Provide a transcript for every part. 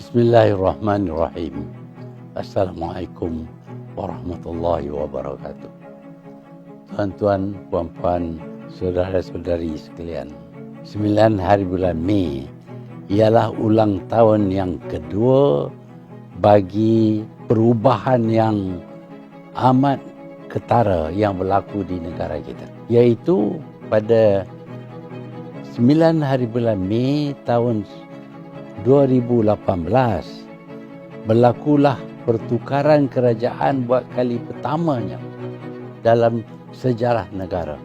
Bismillahirrahmanirrahim. Assalamualaikum warahmatullahi wabarakatuh. Tuan-tuan, puan-puan, saudara-saudari sekalian. 9 hari bulan Mei ialah ulang tahun yang kedua bagi perubahan yang amat ketara yang berlaku di negara kita. Iaitu pada 9 hari bulan Mei tahun 2018 berlakulah pertukaran kerajaan buat kali pertamanya dalam sejarah negara.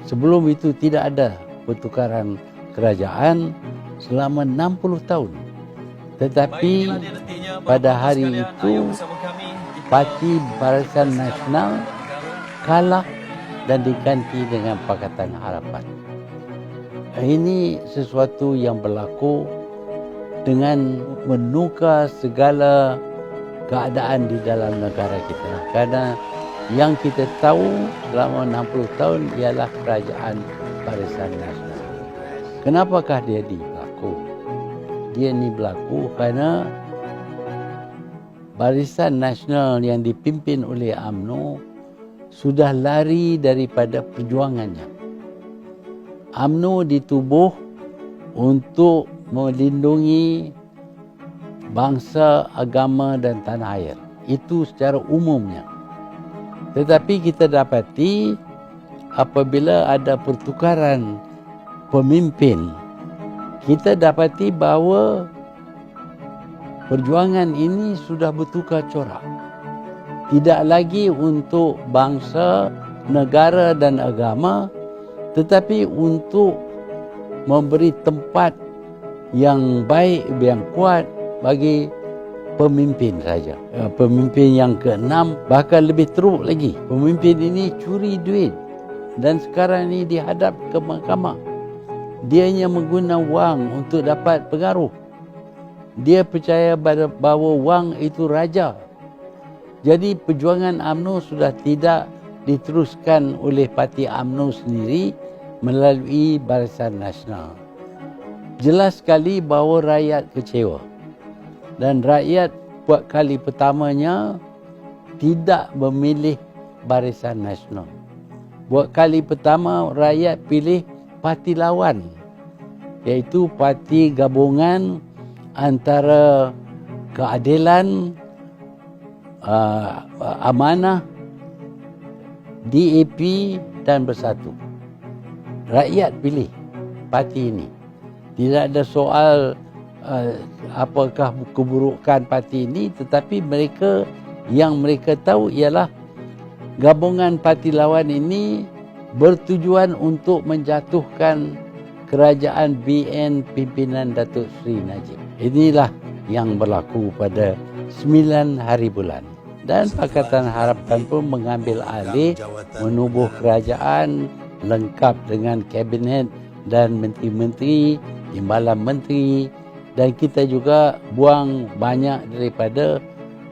Sebelum itu tidak ada pertukaran kerajaan selama 60 tahun. Tetapi pada hari itu Parti Barisan Nasional kalah dan diganti dengan Pakatan Harapan. Ini sesuatu yang berlaku dengan menukar segala keadaan di dalam negara kita. Kerana yang kita tahu selama 60 tahun ialah kerajaan Barisan Nasional. Kenapakah dia berlaku? Dia ni berlaku kerana Barisan Nasional yang dipimpin oleh UMNO sudah lari daripada perjuangannya. UMNO ditubuh untuk melindungi bangsa, agama dan tanah air. Itu secara umumnya. Tetapi kita dapati apabila ada pertukaran pemimpin, kita dapati bahawa perjuangan ini sudah bertukar corak. Tidak lagi untuk bangsa, negara dan agama, tetapi untuk memberi tempat yang baik, yang kuat bagi pemimpin saja. Pemimpin yang ke-6 bahkan lebih teruk lagi. Pemimpin ini curi duit dan sekarang ini dihadap ke mahkamah. Dia hanya menggunakan wang untuk dapat pengaruh. Dia percaya bahawa wang itu raja. Jadi perjuangan UMNO sudah tidak diteruskan oleh parti UMNO sendiri melalui Barisan Nasional. Jelas sekali bahawa rakyat kecewa. Dan rakyat buat kali pertamanya tidak memilih Barisan Nasional. Buat kali pertama rakyat pilih parti lawan, iaitu parti gabungan antara Keadilan, Amanah, DAP dan Bersatu. Rakyat pilih parti ini. Tidak ada soal apakah keburukan parti ini, tetapi yang mereka tahu ialah gabungan parti lawan ini bertujuan untuk menjatuhkan kerajaan BN pimpinan Datuk Seri Najib. Inilah yang berlaku pada 9 hari bulan. Dan Pakatan Harapan pun mengambil alih menubuh kerajaan lengkap dengan kabinet dan menteri-menteri, timbalan menteri, dan kita juga buang banyak daripada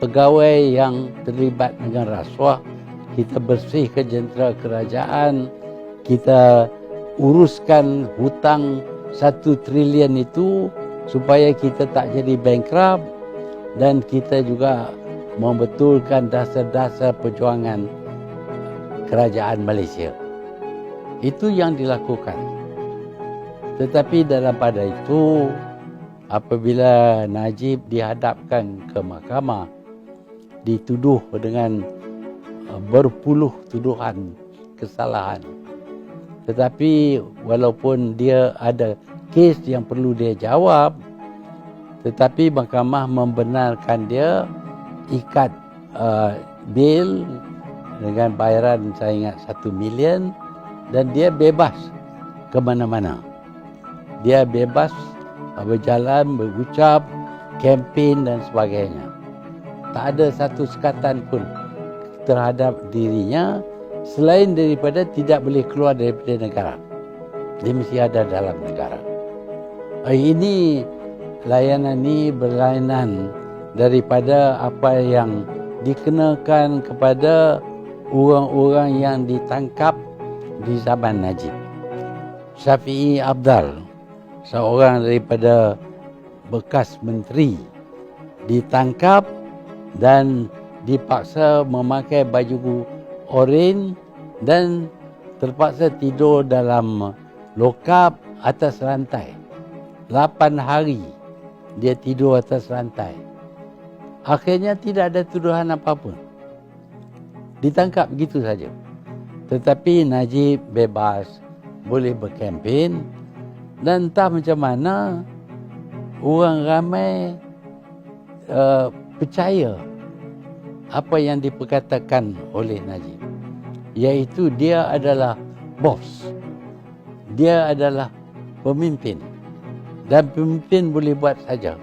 pegawai yang terlibat dengan rasuah. Kita bersihkan jentera kerajaan, kita uruskan hutang 1 trilion itu supaya kita tak jadi bankrupt, dan kita juga membetulkan dasar-dasar perjuangan kerajaan Malaysia. Itu yang dilakukan. Tetapi dalam pada itu, apabila Najib dihadapkan ke mahkamah, dituduh dengan berpuluh tuduhan kesalahan. Tetapi walaupun dia ada kes yang perlu dia jawab, tetapi mahkamah membenarkan dia ikat bil dengan bayaran saya ingat 1 million, dan dia bebas ke mana-mana. Dia bebas berjalan, berucap, kempen dan sebagainya. Tak ada satu sekatan pun terhadap dirinya selain daripada tidak boleh keluar daripada negara. Dia mesti ada dalam negara. Ini layanan ini berlainan daripada apa yang dikenakan kepada orang-orang yang ditangkap di zaman Najib. Syafi'i Abdal, seorang daripada bekas menteri ditangkap dan dipaksa memakai baju oranye dan terpaksa tidur dalam lokap atas lantai. 8 hari dia tidur atas lantai. Akhirnya tidak ada tuduhan apapun. Ditangkap begitu saja. Tetapi Najib bebas, boleh berkempen, dan entah macam mana orang ramai percaya apa yang diperkatakan oleh Najib, iaitu dia adalah bos, dia adalah pemimpin, dan pemimpin boleh buat saja.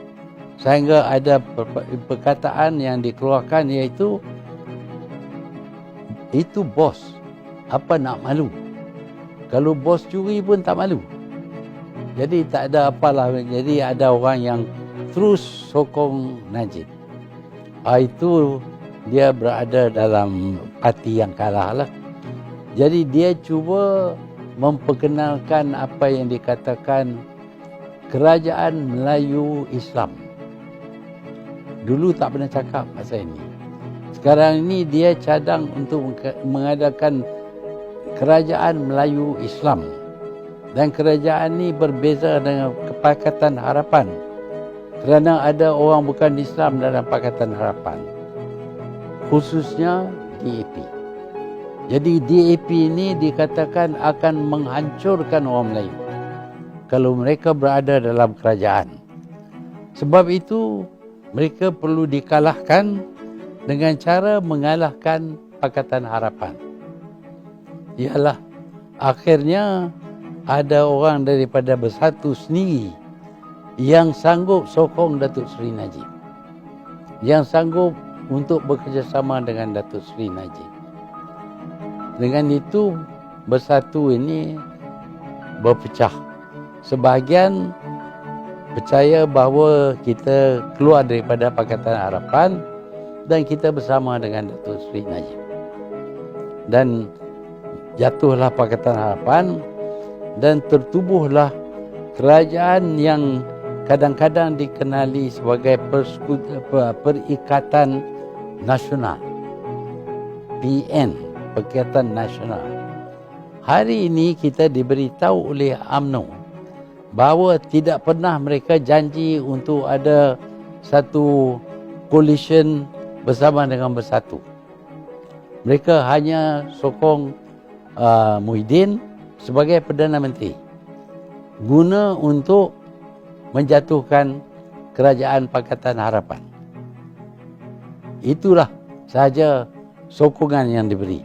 Sehingga ada perkataan yang dikeluarkan, iaitu itu bos, apa nak malu? Kalau bos curi pun tak malu. Jadi tak ada apalah. Jadi ada orang yang terus sokong Najib. Itu dia berada dalam parti yang kalah lah. Jadi dia cuba memperkenalkan apa yang dikatakan Kerajaan Melayu Islam. Dulu tak pernah cakap pasal ini. Sekarang ini dia cadang untuk mengadakan Kerajaan Melayu Islam. Dan kerajaan ini berbeza dengan Pakatan Harapan, kerana ada orang bukan Islam dalam Pakatan Harapan, khususnya DAP. Jadi DAP ini dikatakan akan menghancurkan orang Melayu kalau mereka berada dalam kerajaan. Sebab itu mereka perlu dikalahkan dengan cara mengalahkan Pakatan Harapan. Ialah akhirnya ada orang daripada Bersatu sendiri yang sanggup sokong Datuk Seri Najib, yang sanggup untuk bekerjasama dengan Datuk Seri Najib. Dengan itu Bersatu ini berpecah. Sebahagian percaya bahawa kita keluar daripada Pakatan Harapan dan kita bersama dengan Datuk Seri Najib. Dan jatuhlah Pakatan Harapan dan tertubuhlah kerajaan yang kadang-kadang dikenali sebagai Perikatan Nasional, PN, Perikatan Nasional. Hari ini kita diberitahu oleh UMNO bahawa tidak pernah mereka janji untuk ada satu coalition bersama dengan Bersatu. Mereka hanya sokong Muhyiddin sebagai Perdana Menteri, guna untuk menjatuhkan Kerajaan Pakatan Harapan. Itulah sahaja sokongan yang diberi.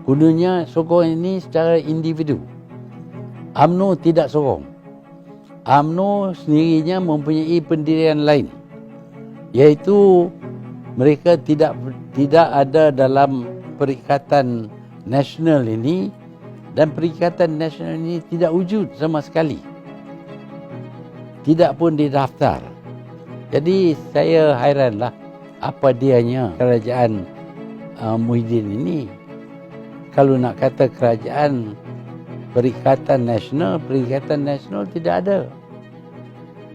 Gunanya sokongan ini secara individu. UMNO tidak sokong. UMNO sendirinya mempunyai pendirian lain, iaitu mereka tidak ada dalam Perikatan Nasional ini, dan Perikatan Nasional ini tidak wujud sama sekali, tidak pun didaftar. Jadi saya hairanlah apa dianya kerajaan Muhyiddin ini. Kalau nak kata kerajaan Perikatan Nasional tidak ada.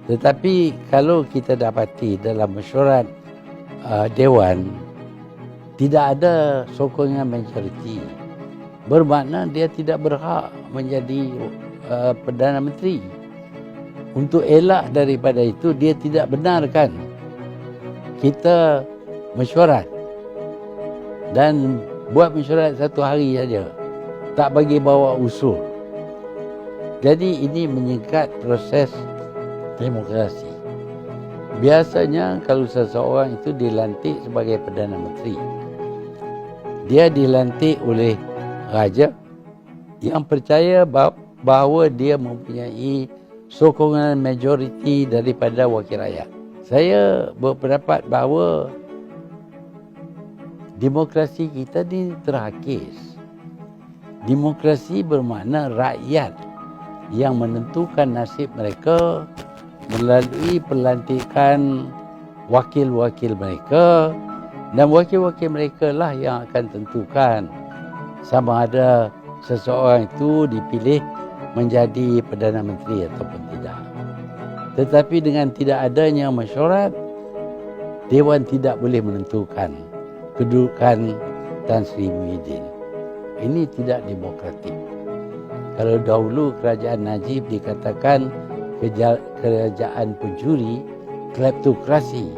Tetapi kalau kita dapati dalam mesyuarat Dewan, tidak ada sokongan majoriti, bermakna dia tidak berhak menjadi Perdana Menteri. Untuk elak daripada itu, dia tidak benarkan kita mesyuarat dan buat mesyuarat 1 hari saja, tak bagi bawa usul. Jadi ini menyekat proses demokrasi. Biasanya kalau seseorang itu dilantik sebagai Perdana Menteri, dia dilantik oleh raja yang percaya bahawa dia mempunyai sokongan majoriti daripada wakil rakyat. Saya berpendapat bahawa demokrasi kita ni terhakis. Demokrasi bermakna rakyat yang menentukan nasib mereka melalui pelantikan wakil-wakil mereka, dan wakil-wakil mereka lah yang akan tentukan sama ada seseorang itu dipilih menjadi Perdana Menteri ataupun tidak. Tetapi dengan tidak adanya mesyuarat, Dewan tidak boleh menentukan kedudukan Tan Sri Muhyiddin. Ini tidak demokratik. Kalau dahulu kerajaan Najib dikatakan kerajaan pencuri, kleptokrasi.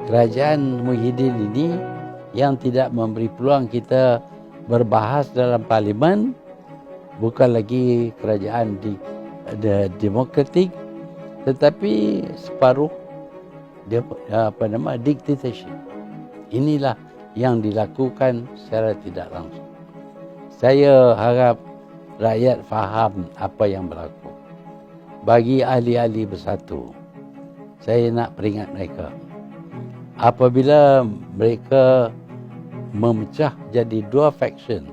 Kerajaan Muhyiddin ini yang tidak memberi peluang kita berbahas dalam parlimen, bukan lagi kerajaan demokratik, tetapi separuh dictatorship. Inilah yang dilakukan secara tidak langsung. Saya harap rakyat faham apa yang berlaku. Bagi ahli-ahli bersatu, saya nak peringat mereka, apabila mereka memecah jadi dua faction,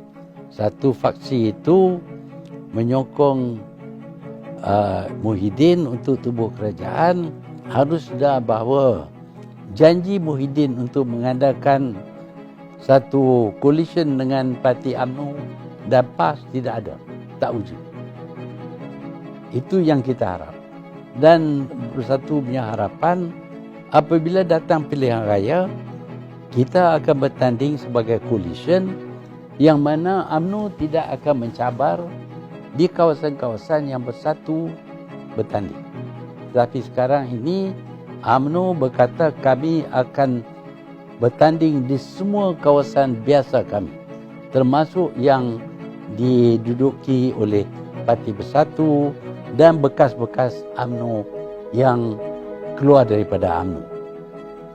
satu faksi itu menyokong Muhyiddin untuk tubuh kerajaan, harus sudah bahawa janji Muhyiddin untuk mengadakan satu coalition dengan parti UMNO dan PAS tidak ada, tak wujud. Itu yang kita harap. Dan Bersatu punya harapan, apabila datang pilihan raya, kita akan bertanding sebagai coalition yang mana UMNO tidak akan mencabar di kawasan-kawasan yang Bersatu bertanding. Tapi sekarang ini UMNO berkata kami akan bertanding di semua kawasan biasa kami, termasuk yang diduduki oleh Parti Bersatu dan bekas-bekas UMNO yang keluar daripada UMNO.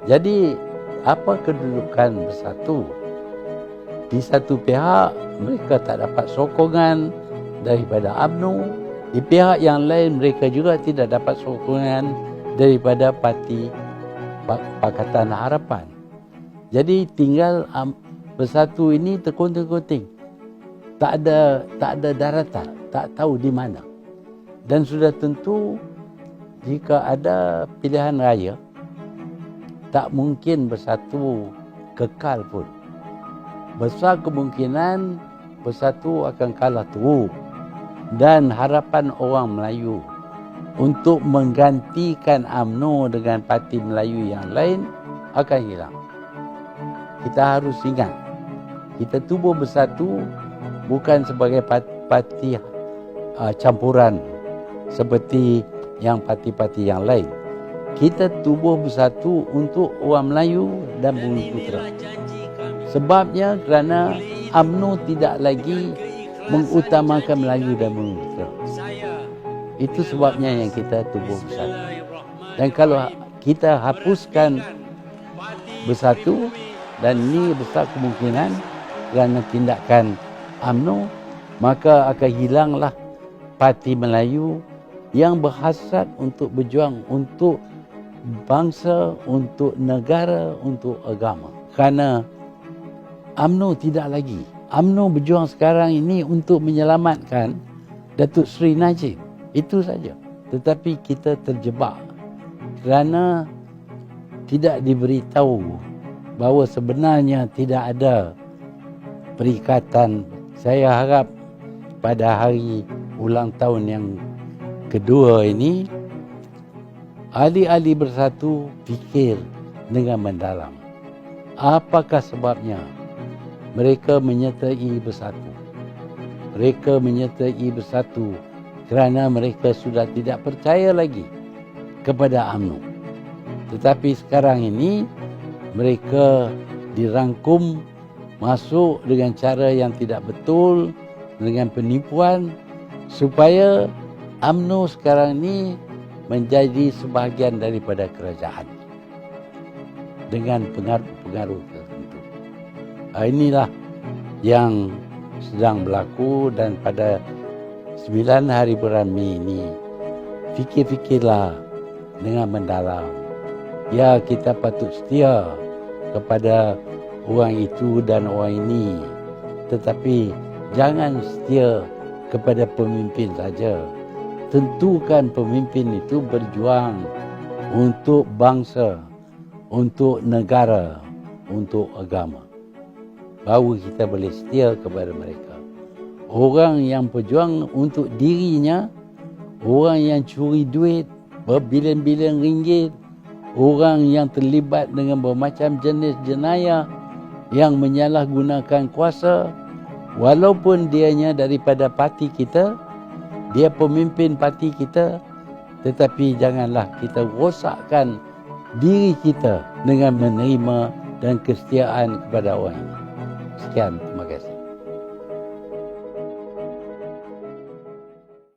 Jadi apa kedudukan Bersatu? Di satu pihak mereka tak dapat sokongan daripada UMNO, di pihak yang lain mereka juga tidak dapat sokongan daripada Parti Pakatan Harapan. Jadi tinggal Bersatu ini terkunting-kunting. Tak ada daratan, tak tahu di mana. Dan sudah tentu jika ada pilihan raya, tak mungkin Bersatu kekal pun. Besar kemungkinan Bersatu akan kalah teruk. Dan harapan orang Melayu untuk menggantikan UMNO dengan parti Melayu yang lain akan hilang. Kita harus ingat, kita tubuh Bersatu bukan sebagai parti campuran seperti yang parti-parti yang lain. Kita tubuh Bersatu untuk orang Melayu dan Bumi Putera. Sebabnya kerana UMNO tidak lagi mengutamakan Melayu dan Bumi Putera. Itu sebabnya yang kita tubuh Bersatu. Dan kalau kita hapuskan Bersatu, dan ini besar kemungkinan kerana tindakan UMNO, maka akan hilanglah Parti Melayu yang berhasrat untuk berjuang untuk bangsa, untuk negara, untuk agama. Kerana UMNO tidak lagi. UMNO berjuang sekarang ini untuk menyelamatkan Datuk Seri Najib. Itu saja. Tetapi kita terjebak kerana tidak diberitahu bahawa sebenarnya tidak ada perikatan. Saya harap pada hari ulang tahun yang kedua ini, ahli-ahli Bersatu fikir dengan mendalam. Apakah sebabnya mereka menyertai Bersatu? Mereka menyertai Bersatu kerana mereka sudah tidak percaya lagi kepada UMNO. Tetapi sekarang ini mereka dirangkum masuk dengan cara yang tidak betul, dengan penipuan, supaya UMNO sekarang ini menjadi sebahagian daripada kerajaan dengan pengaruh-pengaruh tertentu. Inilah yang sedang berlaku, dan pada 9 hari bulan Mei ini, fikir-fikirlah dengan mendalam. Ya, kita patut setia kepada orang itu dan orang ini, tetapi jangan setia kepada pemimpin saja. Tentukan pemimpin itu berjuang untuk bangsa, untuk negara, untuk agama. Baru kita boleh setia kepada mereka. Orang yang berjuang untuk dirinya, orang yang curi duit, berbilion-bilion ringgit, orang yang terlibat dengan bermacam jenis jenayah yang menyalahgunakan kuasa, walaupun dianya daripada parti kita, dia pemimpin parti kita, tetapi janganlah kita rosakkan diri kita dengan menerima dan kesetiaan kepada orang ini. Sekian.